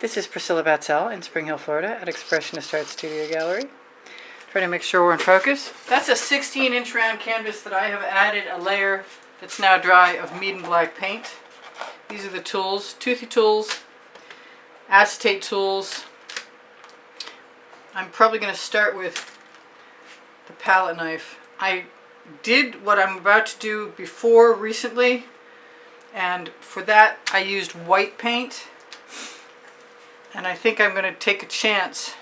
This is Priscilla Batzell in Spring Hill, Florida at Expressionist Art Studio Gallery. Trying to make sure we're in focus. That's a 16-inch round canvas that I have added a layer that's now dry of mead and black paint. These are the tools, Toothy Tools, acetate tools. I'm probably going to start with the palette knife. I did what I'm about to do before recently, and for that I used white paint. And I think I'm going to take a chance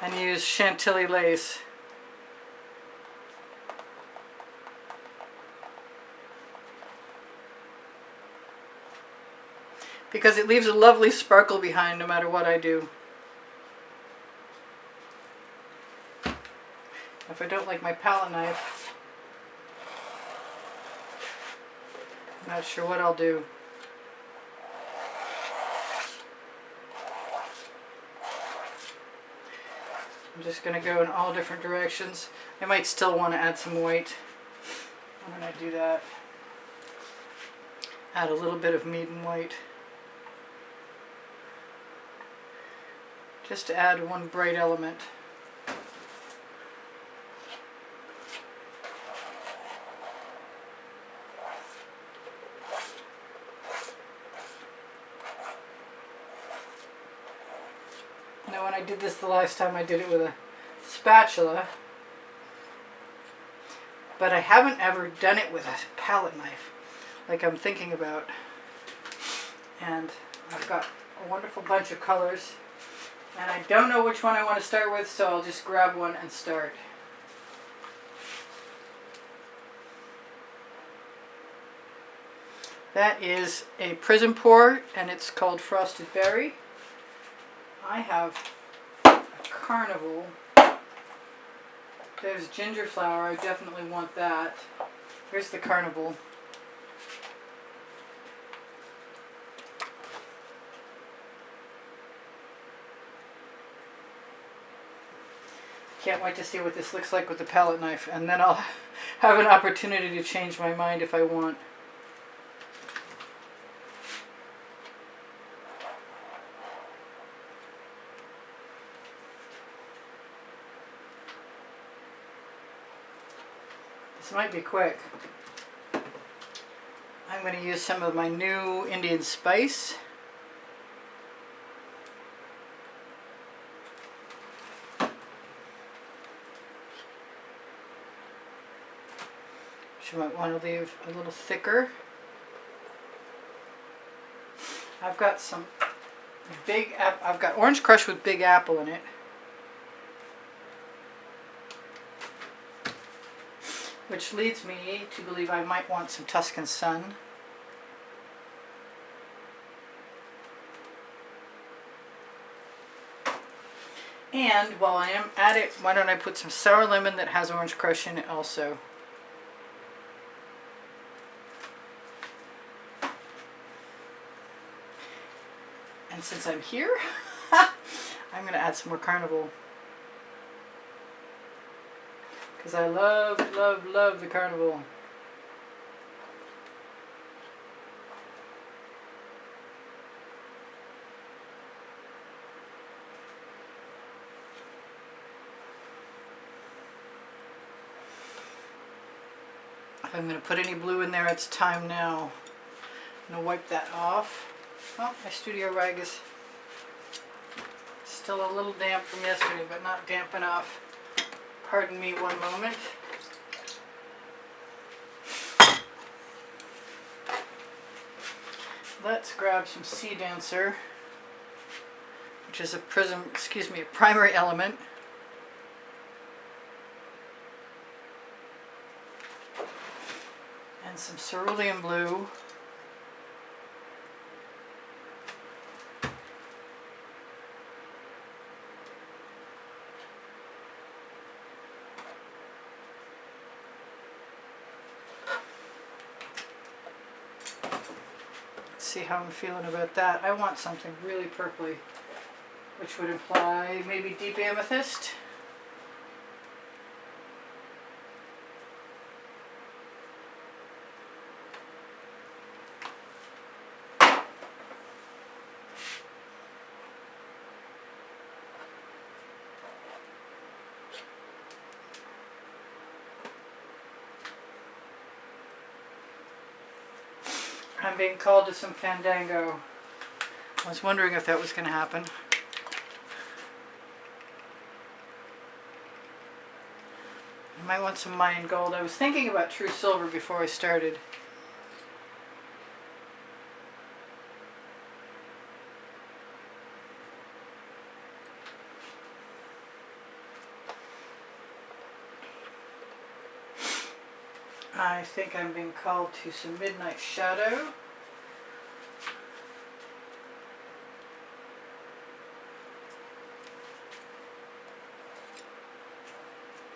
and use Chantilly lace. Because it leaves a lovely sparkle behind no matter what I do. If I don't like my palette knife, I'm not sure what I'll do. I'm just going to go in all different directions. I might still want to add some white. I'm going to do that. Add a little bit of mead and white. Just to add one bright element. Now when I did this the last time, I did it with a spatula, but I haven't ever done it with a palette knife like I'm thinking about. And I've got a wonderful bunch of colors, and I don't know which one I want to start with, so I'll just grab one and start. That is a Prizm pour, and it's called Frosted Berry. I have a Carnival. There's ginger flower. I definitely want that. Here's the Carnival. Can't wait to see what this looks like with the palette knife, and then I'll have an opportunity to change my mind if I want. This might be quick. I'm going to use some of my new Indian spice. Which you might want to leave a little thicker. I've got some I've got orange crush with big apple in it. Which leads me to believe I might want some Tuscan Sun. And while I am at it, why don't I put some sour lemon that has orange crush in it also. And since I'm here, I'm going to add some more Carnival. Because I love, love, love the Carnival. If I'm going to put any blue in there, it's time now. I'm going to wipe that off. Oh, my studio rag is still a little damp from yesterday, but not damp enough. Pardon me one moment. Let's grab some Sea Dancer, which is a a primary element. And some cerulean blue. See how I'm feeling about that. I want something really purpley, which would imply maybe deep amethyst. I'm being called to some Fandango. I was wondering if that was going to happen. I might want some Mayan gold. I was thinking about true silver before I started. I think I'm being called to some Midnight Shadow.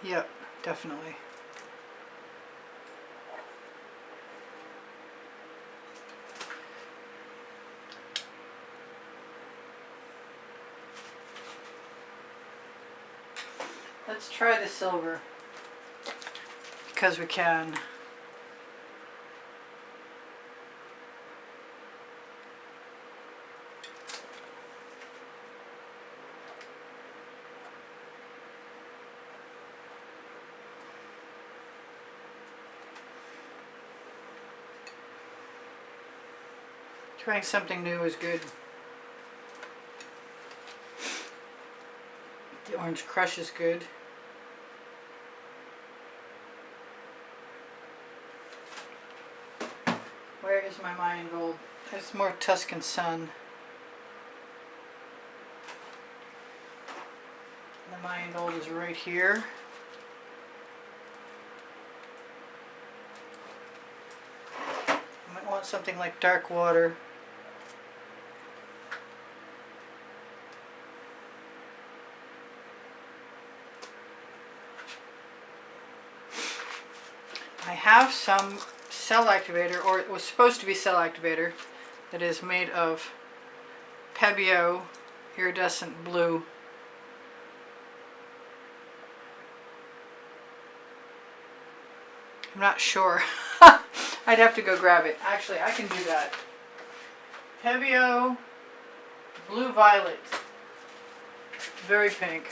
Yep, definitely. Let's try the silver because we can. Trying something new is good. The orange crush is good. Where is my Mayan gold? There's more Tuscan Sun. The Mayan gold is right here. I might want something like dark water. I have some cell activator, or it was supposed to be cell activator, that is made of P.E.s iridescent blue. I'm not sure. I'd have to go grab it. Actually, I can do that. P.E.s blue violet. Very pink.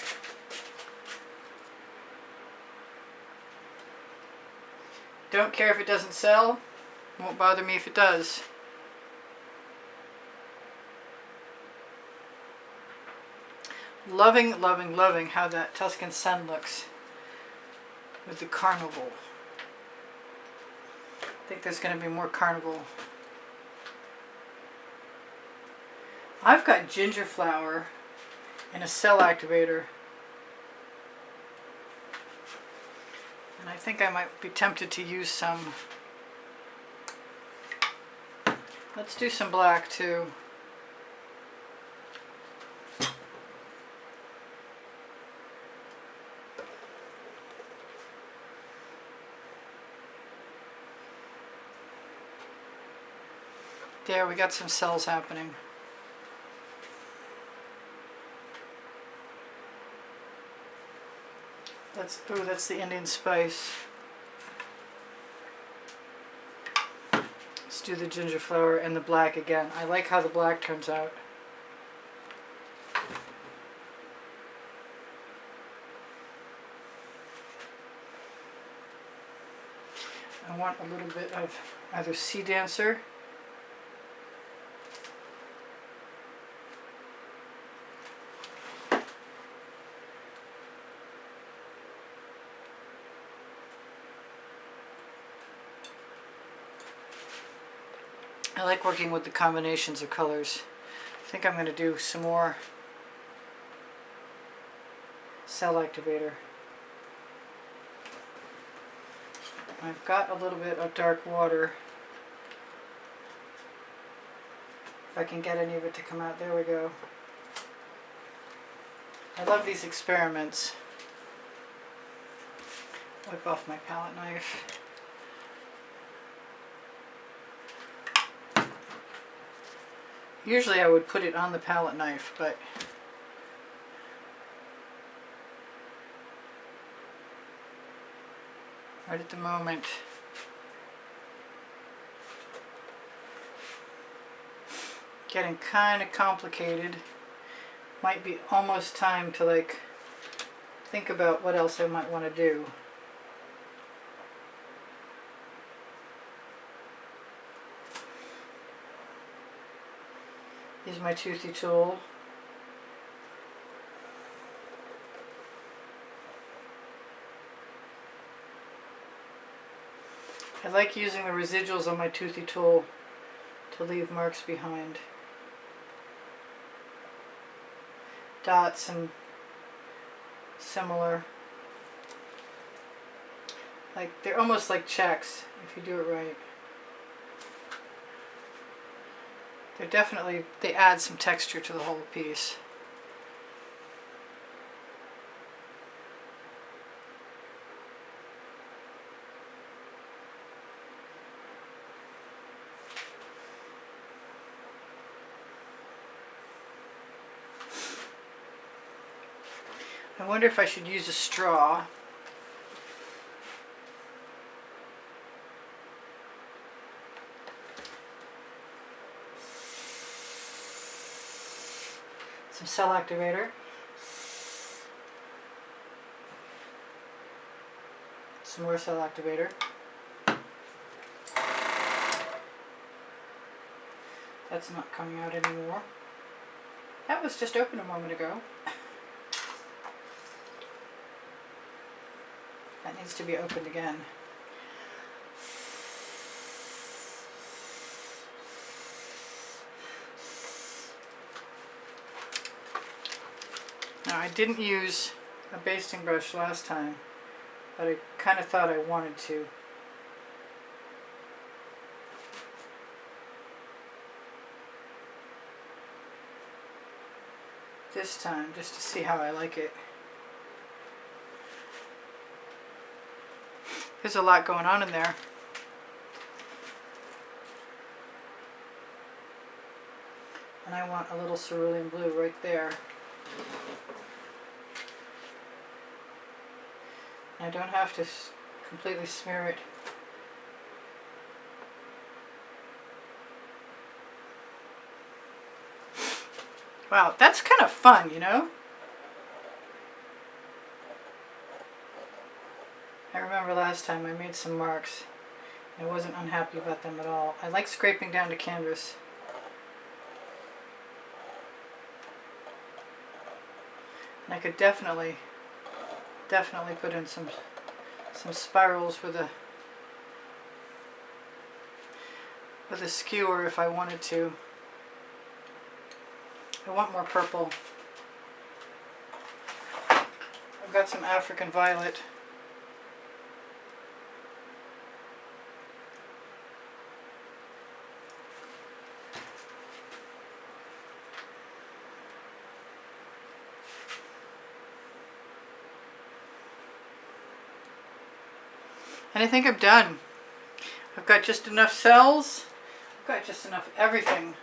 Don't care if it doesn't sell. Won't bother me if it does. Loving, loving, loving how that Tuscan Sun looks with the carnival. I think there's going to be more carnival. I've got ginger flower and a cell activator. And I think I might be tempted to use some. Let's do some black too. There, we got some cells happening. That's the Indian spice. Let's do the ginger flower and the black again. I like how the black turns out. I want a little bit of either Sea Dancer . I like working with the combinations of colors. I think I'm going to do some more cell activator. I've got a little bit of dark water. If I can get any of it to come out. There we go. I love these experiments. Wipe off my palette knife. Usually I would put it on the palette knife, but right at the moment, getting kind of complicated. Might be almost time to like think about what else I might want to do. Use my Toothy Tool. I like using the residuals on my Toothy Tool to leave marks behind. Dots and similar. Like, they're almost like checks if you do it right. They're definitely, they add some texture to the whole piece. I wonder if I should use a straw. Some cell activator. Some more cell activator. That's not coming out anymore. That was just open a moment ago. That needs to be opened again. Now, I didn't use a basting brush last time, but I kind of thought I wanted to. This time, just to see how I like it. There's a lot going on in there. And I want a little cerulean blue right there. I don't have to completely smear it. Wow, that's kind of fun, you know? I remember last time I made some marks. I wasn't unhappy about them at all. I like scraping down to canvas. And I could definitely put in some spirals with a skewer if I wanted to. I want more purple. I've got some African violet. And I think I'm done. I've got just enough cells. I've got just enough everything.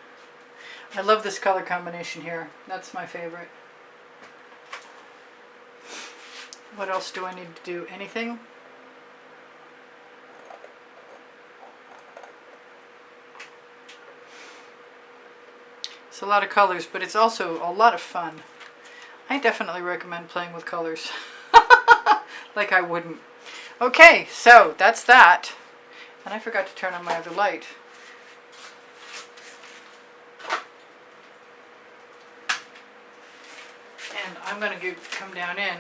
I love this color combination here. That's my favorite. What else do I need to do? Anything? It's a lot of colors, but it's also a lot of fun. I definitely recommend playing with colors. Like I wouldn't. Okay, so that's that. And I forgot to turn on my other light. And I'm going to come down in.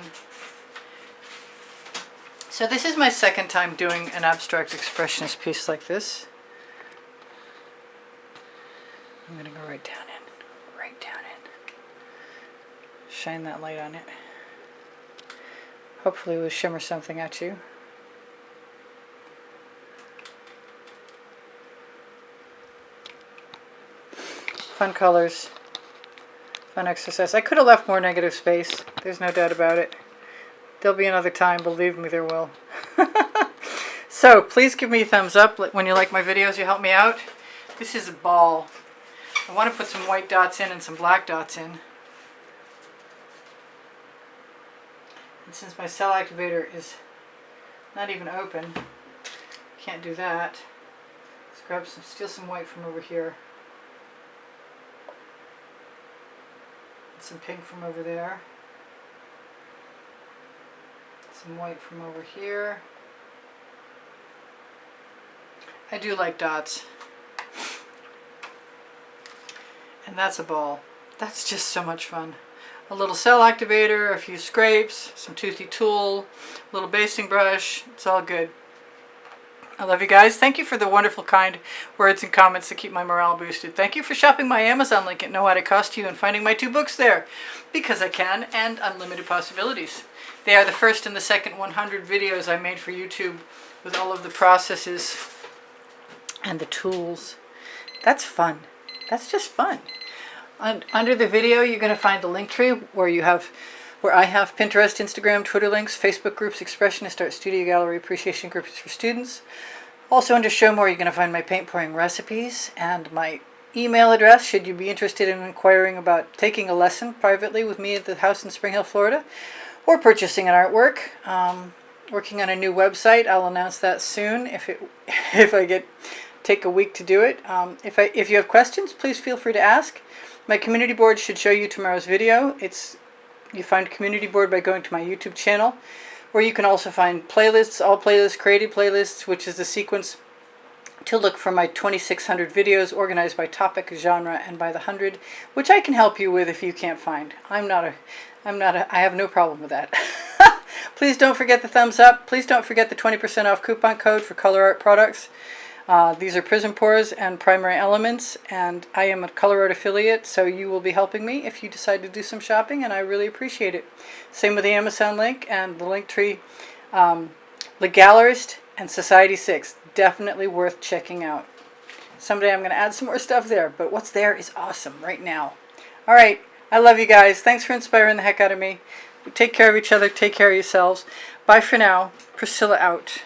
So this is my second time doing an abstract expressionist piece like this. I'm going to go right down in. Right down in. Shine that light on it. Hopefully it will shimmer something at you. Fun colors, fun exercise. I could have left more negative space. There's no doubt about it. There'll be another time, believe me, there will. So please give me a thumbs up when you like my videos. You help me out. This is a ball. I want to put some white dots in and some black dots in. And since my cell activator is not even open, can't do that. Let's grab some, steal some white from over here. Some pink from over there. Some white from over here. I do like dots. And that's a ball. That's just so much fun. A little cell activator, a few scrapes, some Toothy Tool, a little basting brush. It's all good. I love you guys. Thank you for the wonderful, kind words and comments that keep my morale boosted. Thank you for shopping my Amazon link at No What It Cost You and finding my 2 books there, Because I Can and Unlimited Possibilities. They are the first and the second 100 videos I made for YouTube with all of the processes and the tools. That's fun. That's just fun. Under the video, you're going to find the link tree where I have Pinterest, Instagram, Twitter links, Facebook groups, Expressionist, Art Studio Gallery, Appreciation groups for students. Also under Show More, you're going to find my paint pouring recipes and my email address should you be interested in inquiring about taking a lesson privately with me at the house in Spring Hill, Florida, or purchasing an artwork. Working on a new website. I'll announce that soon if I take a week to do it. If you have questions, please feel free to ask. My community board should show you tomorrow's video. You find community board by going to my YouTube channel, where you can also find playlists, all playlists, created playlists, which is the sequence to look for my 2,600 videos organized by topic, genre, and by the 100, which I can help you with if you can't find. I have no problem with that. Please don't forget the thumbs up. Please don't forget the 20% off coupon code for Colour Arte products. These are Prizm pours and Primary Elements, and I am a Colour Arte affiliate, so you will be helping me if you decide to do some shopping, and I really appreciate it. Same with the Amazon link and the link tree. The Gallerist and Society 6, definitely worth checking out. Someday I'm going to add some more stuff there, but what's there is awesome right now. All right, I love you guys. Thanks for inspiring the heck out of me. Take care of each other. Take care of yourselves. Bye for now. Priscilla out.